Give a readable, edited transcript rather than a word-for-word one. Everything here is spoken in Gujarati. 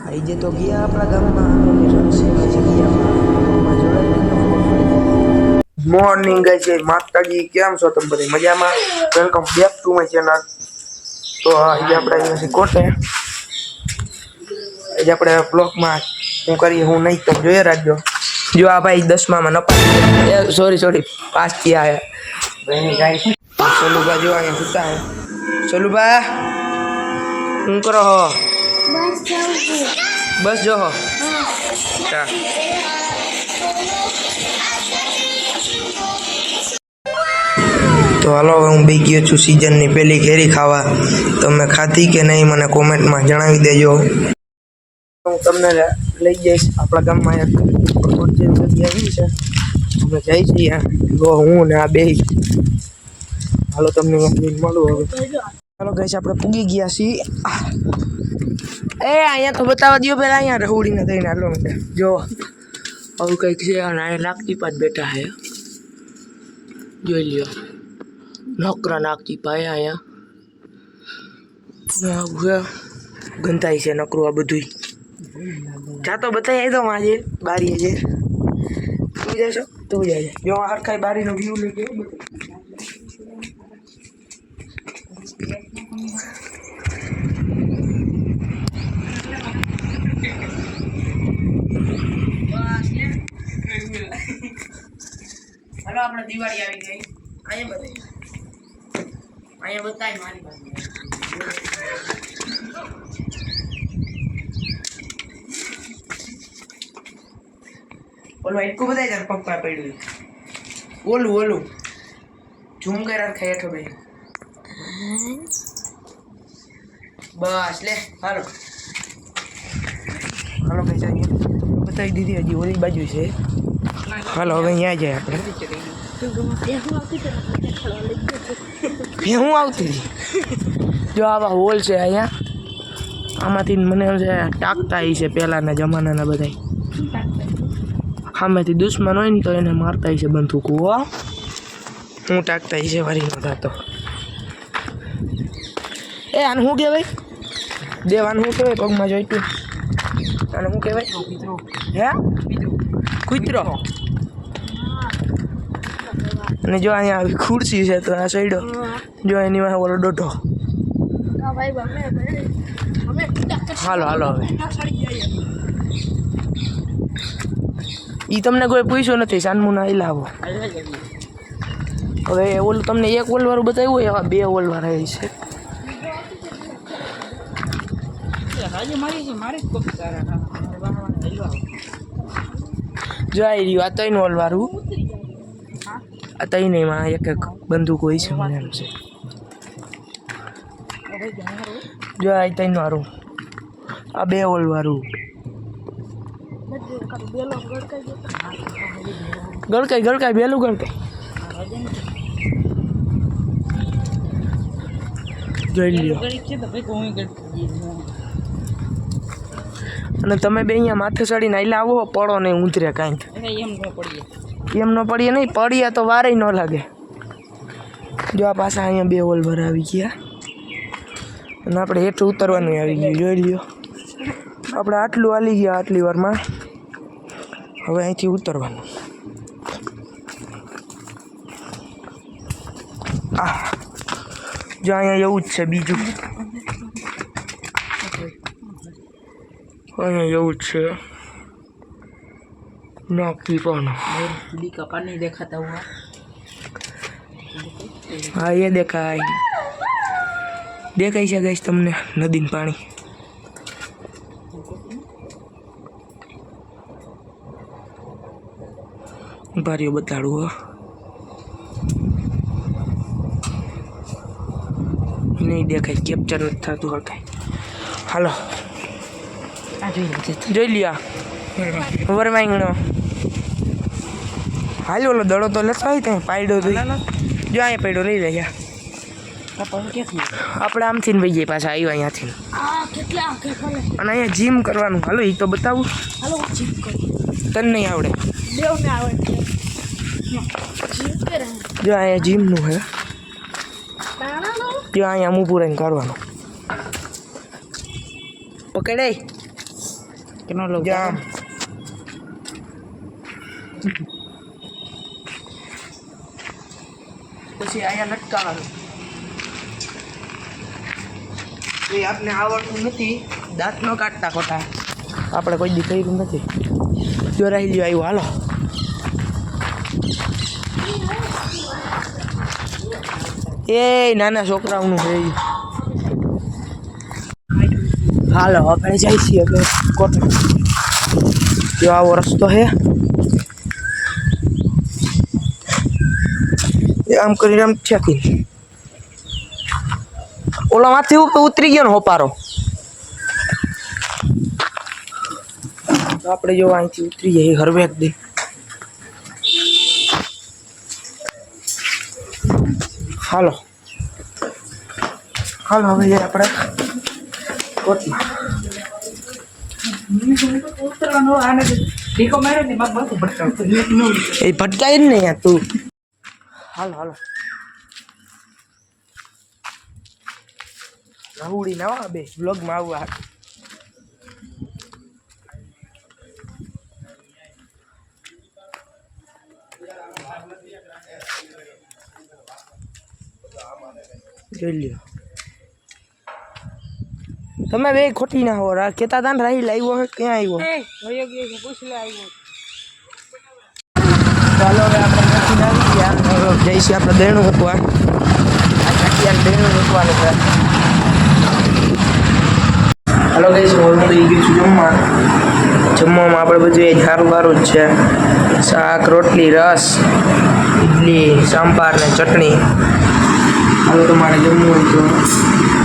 આજે તો ગયા આપણા ગામમાં મોર્નિંગ ગાઈસ માતાજી કેમ છો તમે બધા મજામાં welcome back to my channel તો આજે આપણે અહીંયાથી કોટે આજે આપણે બ્લોગમાં હું કરીએ હું નહીં તો જોઈએ રાખજો જો આ ભાઈ 10માં નપાસ સોરી પાસ થયા હે ભાઈ ગાઈસ સોલુબા જો અહીંયા સુતા હે સોલુબા શું કરો હો बस जो हो तो हालो हूँ बी गयो छू सीजन नी पहली केरी खावा तमे खाधी के नहीं मने कॉमेंट में जणावी देजो हूँ तमने लई जईश आपणा गाम में एक जग्या आवी छे अमे जाई छीए जो हूँ ने आ बेय हालो तमने मळुं हवे हालो गाइस आपणे पूगी गया छी ए अँ तो बतावा दियो पहला अँ रहुड़ी ने थी आटलो मिनट जो अब कई है नागती पास बैठा है जो लियो नौकरा नागती पाए अँ गंताई से नकरू आ बधु जा तो बताई दो आज बारी है तू जाशो तू जाए जो हरखाई बारी नो व्यू लेके हेलो अपने दिवाળી આવી ગઈ અહીંયા બતાય મારી પાસે ઓલો એટલું બતાય તાર પપ્પા પડ્યું ઓલું ઝૂમ કરાર ખાયઠો ભાઈ બસ લે હાલો ભાઈ જઈએ બતાવી દીધી હજી ઓલી બાજુ છે હાલો હવે અહીંયા જાય આપણે હું આવતી જો આવા હોલ છે અહીંયા આમાંથી મને ટાંકતા છે પહેલાંના જમાનાના બધા આમાંથી દુશ્મન હોય ને તો એને મારતા છે બંદૂકો હું ટાંકતા છે વારી નતા તો એ આને શું કહેવાય દેવાનું શું કહેવાય પગમાં જોઈતું આને શું કહેવાય હે કૂતરો અને જો અહીંયા આવી ખુરશી છે તો આ સાઈડો જો એની વાંહે ઓલો ડોઢો હાલો હવે એ તમને કોઈ પૂછ્યું નથી સાનમુના આઈ લાવો હવે ઓલું તમને એક ઓલવાળું બતાવ્યું હોય એવા બે ઓલવાળા છે જો આવી રહ્યું આ ત્રણ ઓલવાળું આ તઈ નહીં માં એક બંદૂક હોય છે મને એમ છે જો આ તઈ વાળું આ બે ઓલ વાળું ગળકાઈ બેલું ગળકાઈ જોઈ લ્યો અને તમે બે અહીંયા માથે ચડીને આઈલા આવો પડો નહીં ઉતરે કાંઈક એમ ન પડીએ નહીં પડીએ તો વારે ન લાગે જો આ પાછા અહીંયા બે ઓલવર આવી ગયા અને આપણે હેઠું ઉતરવાનું આવી ગયું જોઈ લ્યો આપણે આટલું હાલી ગયા આટલી વારમાં હવે અહીંથી ઉતરવાનું જો અહીંયા એવું જ છે બીજું અહીંયા એવું જ છે नाकी पाना नदी का पानी देखाता हुआ हाँ ये देखाई છે ગાઈસ તમને નદીનું પાણી ભારીઓ બતાડું હો નહીં દેખાય કેપ્ચર નથી થતું હકાય હાલો જોઈ લ્યા વરવાંગણો હાલ ઓલો દડો તો લેતો હોય ત્યાં પાડ્યો તો જો અહીંયા પડ્યો લઈ લે આપણે આમથી ને ભાઈ પાછા આવ્યો અહીંયાથી અને અહીંયા જીમ કરવાનું હાલો એ તો બતાવું તને નહીં આવડે જો અહીંયા જીમનું હે જો અહીંયા હું પૂરાઈને કાઢવાનું પકડાય કે ન લઉં જામ પછી અહીંયા લટકાવાનું એ આપને આવડતું નથી દાંત ન કાઢતા ખોટા આપણે કોઈ દી કર્યું નથી જોરાઈ લ્યો આવ્યો હાલો એ નાના છોકરાઓનું છે હાલો આપણે જાય છીએ હવે કોટડા જો આવો રસ્તો છે આમ કરીને આમ ઠેકી ઓલામાંથી ઉતરી ગયો ને હોપારો આપણે જો અહીંથી ઉતરી જઈએ હરવેક દે હાલો હાલો હવે જઈએ આપણે કોટમાં એ ભટકાય ને યાર તું હાલો હાલો રાહુડી ના બે બ્લોગમાં આવવા જોઈ લ્યો તમે બે ખોટી ના હો કેતા હતા ને રાહી લાવ્યો હે ક્યાં આવ્યો ચાલો હવે આપણે નથી આવી ગયા જઈશું આપણે દેણું મૂકવા દેણું મૂકવાનું છે હાલો ગઈશ હું થઈ ગયું છું જમવામાં આપણે બધું એ સારું સારું જ છે શાક રોટલી રસ ઇડલી સાંભાર ને ચટણી હાલો તમારે જમવું હોય તો